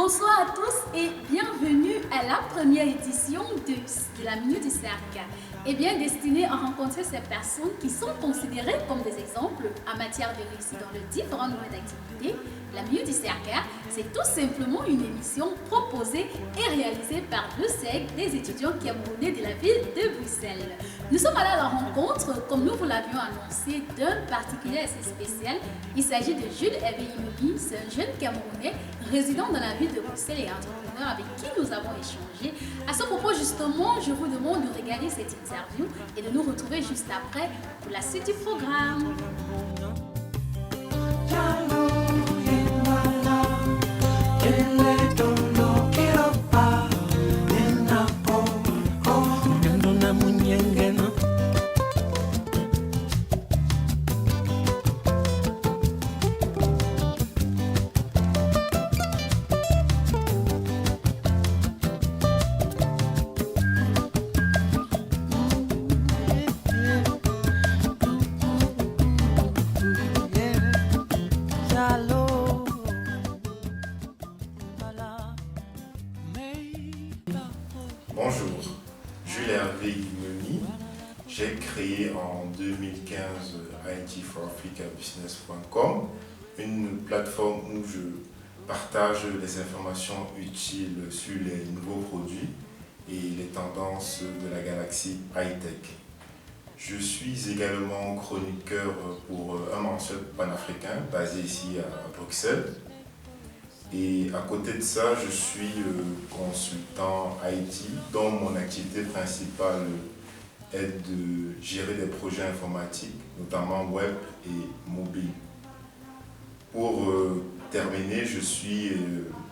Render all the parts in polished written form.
Bonsoir à tous et bienvenue à la première édition de la Minute du Cercle. Et bien destinée à rencontrer ces personnes qui sont considérées comme des exemples en matière de réussite dans les différents domaines d'activité. La Minute du Cercle, c'est tout simplement une émission proposée et réalisée par le SEG des étudiants camerounais de la ville de Bruxelles. Nous sommes allés à la rencontre, comme nous vous l'avions annoncé, d'un particulier assez spécial. Il s'agit de Jules Hervé Imobi, c'est un jeune Camerounais résident dans la ville de Bruxelles et entrepreneur avec qui nous avons échangé. À ce propos, justement, je vous demande de regarder cette interview et de nous retrouver juste après pour la suite du programme. Bonjour, Jules Hervé Imobi. J'ai créé en 2015 itforafricabusiness.com, une plateforme où je partage les informations utiles sur les nouveaux produits et les tendances de la galaxie high-tech. Je suis également chroniqueur pour un mensuel panafricain basé ici à Bruxelles. Et à côté de ça, je suis consultant IT, dont mon activité principale est de gérer des projets informatiques, notamment web et mobile. Pour terminer, je suis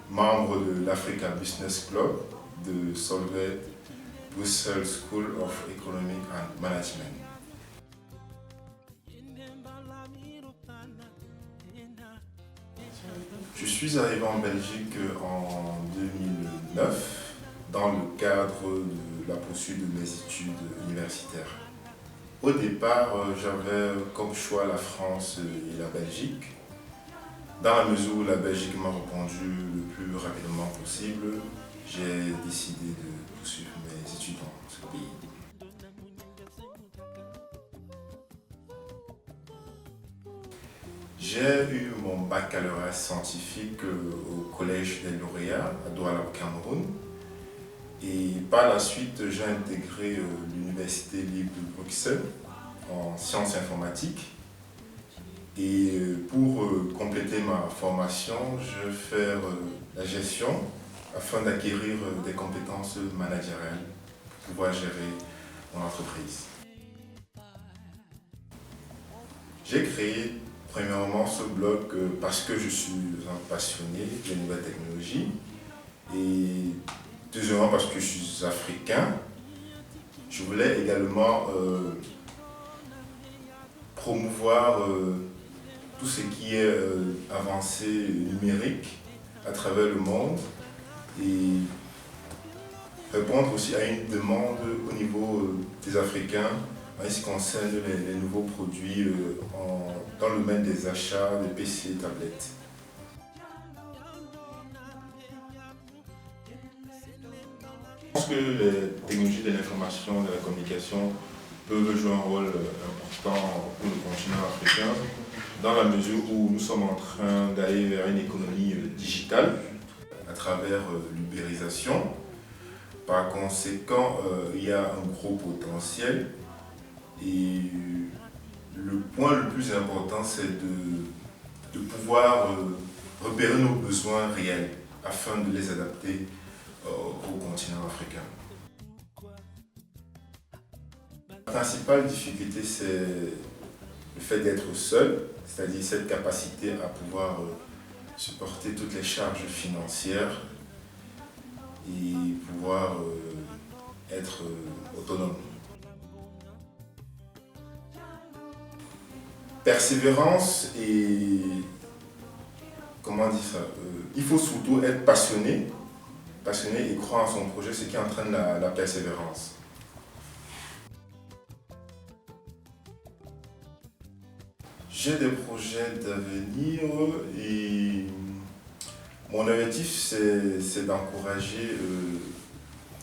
membre de l'Africa Business Club de Solvay Brussels School of Economic and Management. Je suis arrivé en Belgique en 2009 dans le cadre de la poursuite de mes études universitaires. Au départ, j'avais comme choix la France et la Belgique. Dans la mesure où la Belgique m'a répondu le plus rapidement possible, j'ai décidé de poursuivre mes études dans ce pays. J'ai eu mon baccalauréat scientifique au Collège des lauréats à Douala au Cameroun. Et par la suite, j'ai intégré l'Université libre de Bruxelles en sciences informatiques. Et pour compléter ma formation, je vais faire la gestion afin d'acquérir des compétences managériales pour pouvoir gérer mon entreprise. J'ai créé premièrement ce blog parce que je suis un passionné des nouvelles technologies et deuxièmement parce que je suis africain. Je voulais également promouvoir tout ce qui est avancée numérique à travers le monde et répondre aussi à une demande au niveau des Africains en ce qui concerne les nouveaux produits dans le domaine des achats, des PC et tablettes. Je pense que les technologies de l'information et de la communication peuvent jouer un rôle important pour le continent africain dans la mesure où nous sommes en train d'aller vers une économie digitale à travers l'ubérisation. Par conséquent, il y a un gros potentiel. Et le point le plus important, c'est de pouvoir repérer nos besoins réels afin de les adapter au continent africain. La principale difficulté, c'est le fait d'être seul, c'est-à-dire cette capacité à pouvoir supporter toutes les charges financières et pouvoir être autonome. Persévérance et comment dire ça, il faut surtout être passionné et croire en son projet, ce qui entraîne la persévérance. J'ai des projets d'avenir et Mon objectif, c'est d'encourager,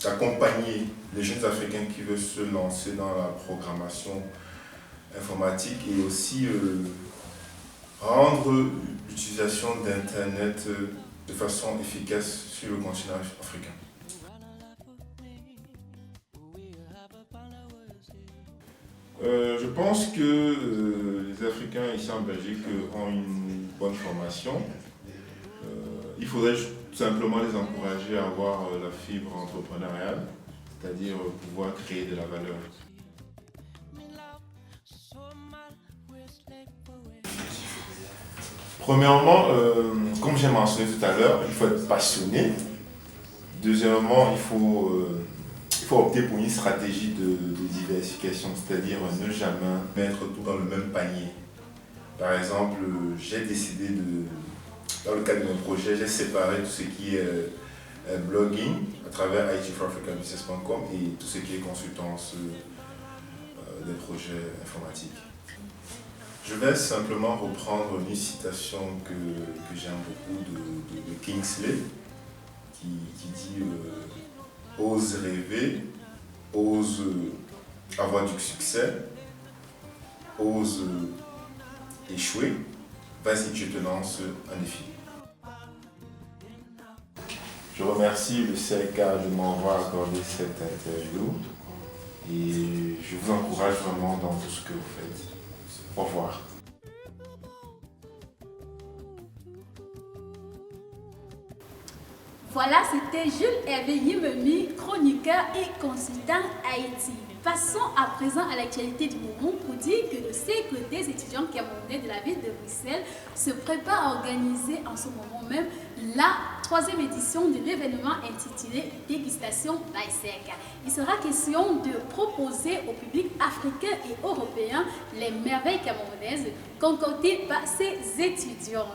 d'accompagner les jeunes Africains qui veulent se lancer dans la programmation informatique et aussi rendre l'utilisation d'Internet de façon efficace sur le continent africain. Je pense que les Africains ici en Belgique ont une bonne formation. Il faudrait tout simplement les encourager à avoir la fibre entrepreneuriale, c'est-à-dire pouvoir créer de la valeur. Premièrement, comme j'ai mentionné tout à l'heure, il faut être passionné. Deuxièmement, il faut opter pour une stratégie de diversification, c'est-à-dire ne jamais mettre tout dans le même panier. Par exemple, j'ai décidé dans le cadre de mon projet, j'ai séparé tout ce qui est blogging à travers itforafricabusiness.com et tout ce qui est consultance des projets informatiques. Je vais simplement reprendre une citation que j'aime beaucoup de Kingsley qui dit ose rêver, ose avoir du succès, ose échouer, vas-y tu te lances un défi. Je remercie le CLK de m'avoir accordé cette interview et je vous encourage vraiment dans tout ce que vous faites. Au revoir. Voilà, c'était Jules Hervé Yimemi, chroniqueur et consultant Haïti. Passons à présent à l'actualité du moment pour dire que le cercle des étudiants camerounais de la ville de Bruxelles se prépare à organiser en ce moment même la 3e édition de l'événement intitulé Dégustation by CLK. Il sera question de proposer au public africain et européen les merveilles camerounaises concoctées par ces étudiants.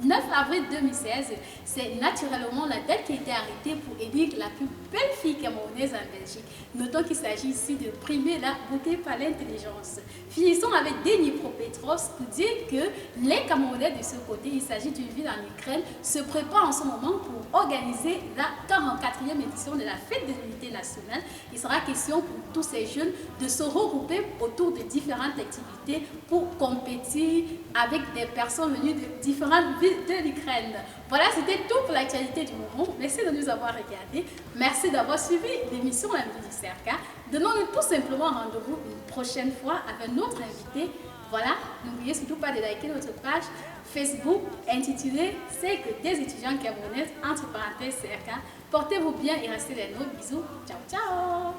9 avril 2016, c'est naturellement la date qui a été arrêtée pour élire la plus belle fille camerounaise en Belgique. Notons qu'il s'agit ici de primer la beauté par l'intelligence. Finissons avec Denis Propetros pour dire que les Camerounais de ce côté, il s'agit d'une ville en Ukraine, se préparent en ce moment pour organiser la 44e édition de la fête de l'unité nationale. Il sera question pour tous ces jeunes de se regrouper autour de différentes activités pour compétir avec des personnes venues de différentes villes de l'Ukraine. Voilà, c'était tout pour l'actualité du moment. Merci de nous avoir regardés. Merci d'avoir suivi l'émission La Minute du CLK. Donnons-nous tout simplement rendez-vous une prochaine fois avec un autre invité. Voilà, n'oubliez surtout pas de liker notre page Facebook intitulée « C'est que des étudiants camerounais entre parenthèses CLK ». Portez-vous bien et restez les nôtres. Bisous. Ciao, ciao.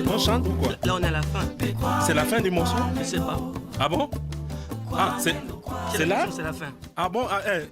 On chante ou quoi? Là on est à la fin. C'est la fin du morceau? Je sais pas. Ah bon? Ah, c'est là? C'est la fin. Ah bon? Ah, hey.